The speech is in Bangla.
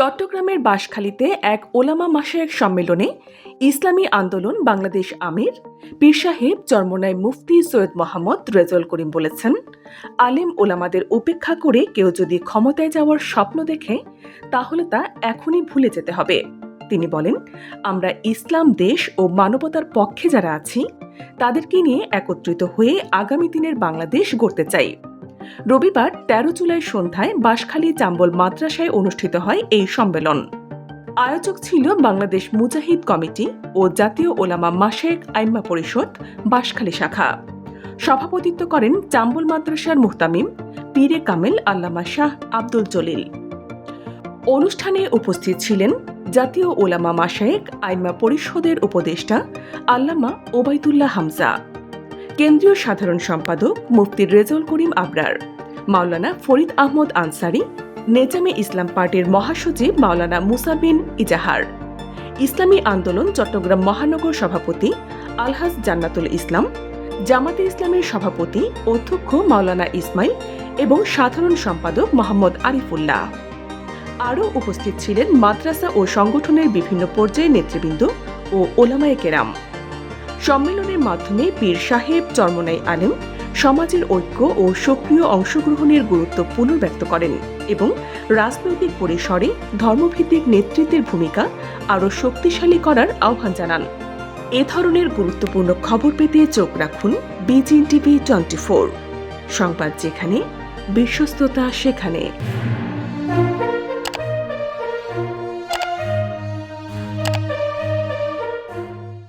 চট্টগ্রামের বাঁশখালীতে এক ওলামা মাশায়েখ সম্মেলনে ইসলামী আন্দোলন বাংলাদেশ আমির পীর সাহেব চরমোনাই মুফতি সৈয়দ মোহাম্মদ রেজাউল করিম বলেছেন, আলেম ওলামাদের উপেক্ষা করে কেউ যদি ক্ষমতায় যাওয়ার স্বপ্ন দেখে তাহলে তা এখনই ভুলে যেতে হবে। তিনি বলেন, আমরা ইসলাম দেশ ও মানবতার পক্ষে যারা আছি তাদেরকে নিয়ে একত্রিত হয়ে আগামী দিনের বাংলাদেশ গড়তে চাই। রবিবার ১৩ জুলাই সন্ধ্যায় বাঁশখালী চাম্বল মাদ্রাসায় অনুষ্ঠিত হয় এই সম্মেলন। আয়োজক ছিল বাংলাদেশ মুজাহিদ কমিটি ও জাতীয় ওলামা মাশায়েখ আইম্মা পরিষদ বাঁশখালী শাখা। সভাপতিত্ব করেন চাম্বল মাদ্রাসার মুহতামিম পীরে কামেল আল্লামা শাহ আব্দুল জলিল। অনুষ্ঠানে উপস্থিত ছিলেন জাতীয় ওলামা মাশায়েখ আইম্মা পরিষদের উপদেষ্টা আল্লামা ওবায়দুল্লাহ হামজা, কেন্দ্রীয় সাধারণ সম্পাদক মুফতি রেজাউল করিম আবরার, মাওলানা ফরিদ আহমদ আনসারি, নেজামে ইসলাম পার্টির মহাসচিব মাওলানা মুসা বিন ইজাহার, ইসলামী আন্দোলন চট্টগ্রাম মহানগর সভাপতি আলহাজ জান্নাতুল ইসলাম, জামাতে ইসলামের সভাপতি অধ্যক্ষ মাওলানা ইসমাইল এবং সাধারণ সম্পাদক মোহাম্মদ আরিফুল্লাহ। আরও উপস্থিত ছিলেন মাদ্রাসা ও সংগঠনের বিভিন্ন পর্যায়ের নেতৃবৃন্দ ও ওলামায়ে কেরাম। সম্মেলনের মাধ্যমে পীর সাহেব চরমোনাই আলেম সমাজের ঐক্য ও সক্রিয় অংশগ্রহণের গুরুত্ব পুনর্ব্যক্ত করেন এবং রাজনৈতিক পরিসরে ধর্মভিত্তিক নেতৃত্বের ভূমিকা আরও শক্তিশালী করার আহ্বান জানান। এ ধরনের গুরুত্বপূর্ণ খবর পেতে চোখ রাখুন BGN TV 24। সংবাদ যেখানে, বিশ্বস্ততা সেখানে।